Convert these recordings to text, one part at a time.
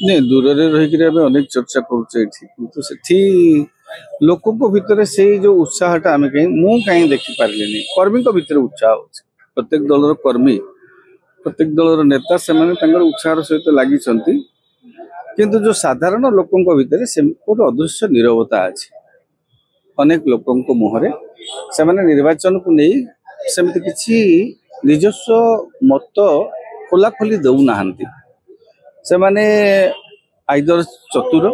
नहीं दूर रही अनेक चर्चा करुचे लोकों भितर से जो उत्साहटा आम कहीं मु कहीं देखिपारे कर्मी भितर उत्साह हो प्रत्येक दलर कर्मी प्रत्येक दलर नेता से उत्साह सहित लगी किंतु जो साधारण लोकों भितर से गोटे अदृश्य नीरवता अच्छी अनेक लोकों मुहरे से निर्वाचन को नहीं सेमती किसी निजस्व मत खोलाखोली देना से माने आइदर चतुर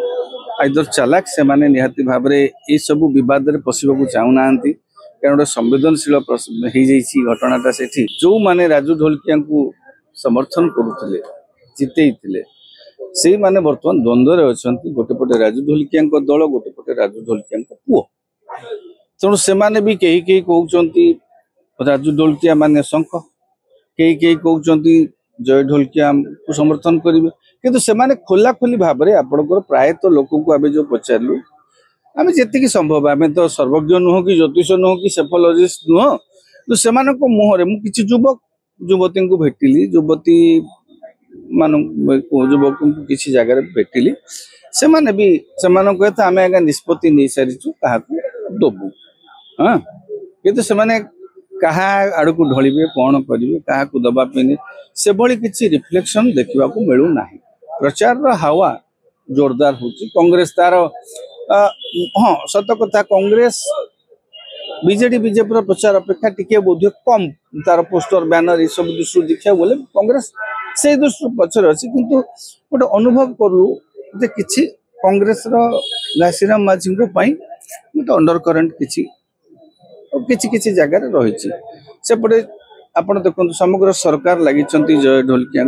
आइदर चालाक से माने निहाती भाव ये सब विवाद में पशिबा चाहूना कारण संवेदनशील हो घटनाटा से जो माने राजू ढोलकिया को समर्थन करुले जिते से माने बर्तमान द्वंद्व अच्छा गोटे पटे राजू ढोलकिया दल गोटे पटे राजू ढोलकिया पुओ तेणु से भी कई कई कहते राजू ढोलकिया माने शंख कई कहते जय ढोलकिया को समर्थन करेंगे किंतु से माने खोला खोली भाव में आपंकर प्रायतः लोक को आम जो पचारू आम जी संभव आम तो सर्वज्ञ नुह कि ज्योतिष नुह कि सेफोलॉजिस्ट नुह तो से मुहर मुझे युवक युवती को भेटिली युवती मान युवक किसी जगह भेटिली से भी से कहते आम आगे निष्पत्ति नहीं सारीचु क्या दबू हाँ कितु से कहा आड़ को ढलिए कौन करेंगे क्या दवापी से भली किसी रिफ्लेक्शन देखा मिलूना प्रचार हावा जोरदार होची कांग्रेस तार हाँ सत कथा कांग्रेस बीजेडी बीजेपी प्रचार अपेक्षा टिके बोध कम तार पोस्टर बैनर ये सब दृष्टि देखा बोले कांग्रेस से दृष्टि पचर अच्छी किंतु गोटे अनुभव कलु जे किछि कांग्रेस घासीराम माझी गोटे अंडर करेन्ट किछि जगह रही सेपटे आपण देखो समग्र सरकार लगी जय ढोलकिया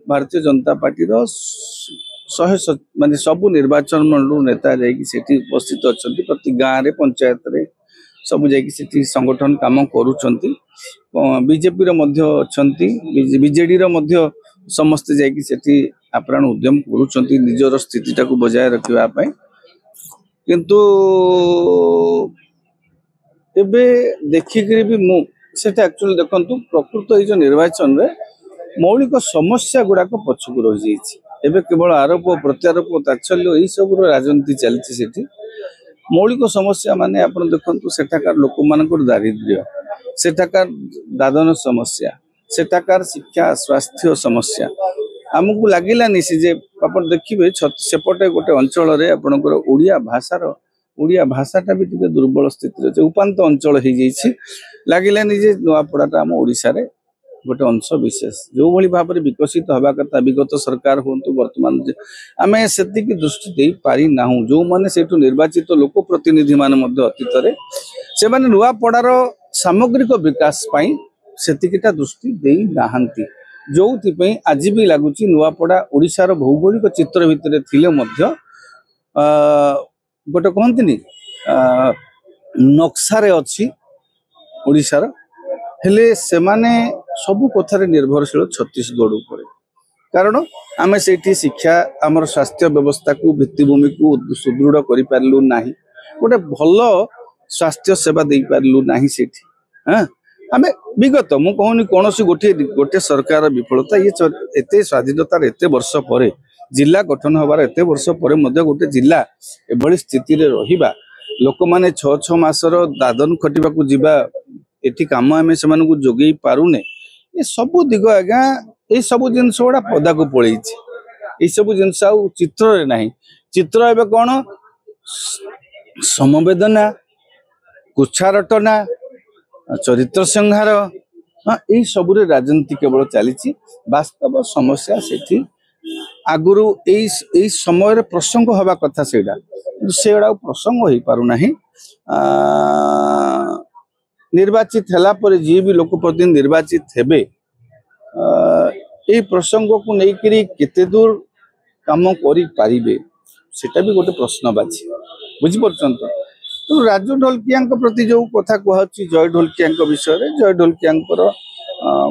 भारतीय जनता पार्टी शहे माने सबू निर्वाचन मंडल नेता जाकि उपस्थित अच्छा प्रति गाँव में पंचायत रे सब जाकि संगठन काम करुँच बीजेपी बीजेडी समस्ते जाकि आप्राण उद्यम करुँच निजर स्थिति को बजाय रखापी किंतु एबे देखिक भी मुझे एक्चुअली देखु प्रकृत ये निर्वाचन में मौलिक समस्या गुड़ाक पछक रही जाइए केवल आरोप प्रत्यारोप तात्सल्य यही सब राजनीति चलती मौलिक समस्या माने आप देखु सेठाकार लोक मान दारिद्र्य सेठाकार दादन समस्या सेठाकार शिक्षा स्वास्थ्य समस्या आमको लगलानी से आप देखिए सेपटे गोटे अंचल आपणकर ओडिया भाषाटा भी टे दुर्बल स्थिति अच्छे उपात अंचल हो लगलानी नुआपड़ाटा आम ओडिशा रे गोटे अंश विशेष जो भली भाव में विकसित हवा कथा विगत सरकार हूँ बर्तमान आम से दृष्टि दे पारि ना जो मैंने से निर्वाचित लोक प्रतिनिधि मान अतीत से नुआपड़ार सामग्रिक विकास सेतिकिटा दृष्टि दे नाहांती जो आज भी लगुच नुआपड़ा ओडिशार भौगोलिक चित्र भितर थिले मध्य गोटे कहती नक्सारे अच्छी ओडिशार हेले सेमाने सबु कथार निर्भरशील छत्तीसगढ़ उपर कारण आम से शिक्षा आमर स्वास्थ्य व्यवस्था को भित्तिभूमि को सुदृढ़ कर पारू ना गोटे भल स्वास्थ्य सेवा दे पारू ना हाँ आम विगत मुझे कहूनी कौन गोटे गोटे सरकार विफलता ये एत स्वाधीनतार एत वर्ष पर जिला गठन हबार एत वर्ष पर गोटे जिला एभली स्थिति रहिबा लोक माने 6 मासर दादन खटिबा को जीवा एठी काम आम से जोगे पारुने ये सब दिग आज्ञा ये सब जिनस गुड़ा पदा को पलि ये सब जिनस चित्र ना चित्र ए कौन समवेदना कुछारटना चरित्र संहार हाँ यही सब राजनीति केवल चली वास्तव समस्या से आगुरी यही समय प्रसंग हवा कथा से प्रसंग हो पारुना निर्वाचित है पर जी भी लोक प्रतिनिधि निर्वाचित हेबे प्रसंग को लेकर केते दूर काम करें सेटा भी गोटे प्रश्नवाची बुझीपार तो राजू ढोलकिया प्रति जो कथा कहूँ जय ढोलकिया विषय जय ढोलकिया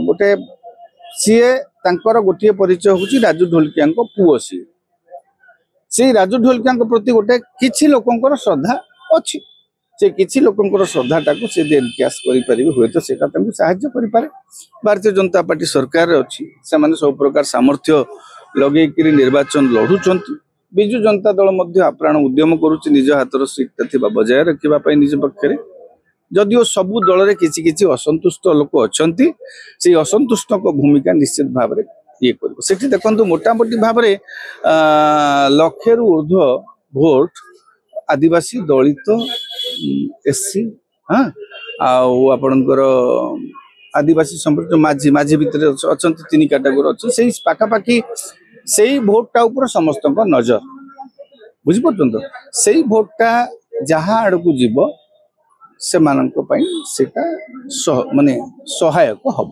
गोटे सीए गोटे परिचय हूँ राजू ढोलकिया पुओ सी राजू ढोलकिया प्रति गोटे किछि लोकंकर श्रद्धा अच्छी से किसी लोकंकर श्रद्धाटा को से एनक्यास करें हुए तो साहाय्य करें भारतीय जनता पार्टी सरकार अच्छी से सब प्रकार सामर्थ्य लगेकरी निर्वाचन लड़ुंट विजु जनता दल मध्य आप्राण उद्यम करुच्ची निज हाथर सीटा बजाय रखापी निज पक्षरे जदिओ सबु दल में किसी किसी असंतुष्ट लोक अच्छा से असंतुष्ट भूमिका निश्चित भाव में ये कर देखो मोटामोटी भाव में लक्षे ऊर्ध्व भोट आदिवासी दलित एससी हाँ आपणकर आदिवासी संपर्क माझी माझी भितर अच्छा 3 कैटेगोरी अच्छी से पाखापाखि से भोटा ऊपर समस्त नजर बुझीपार तो से भोटा जहाँ आड़ को जीव से मानक माने सहायक हम।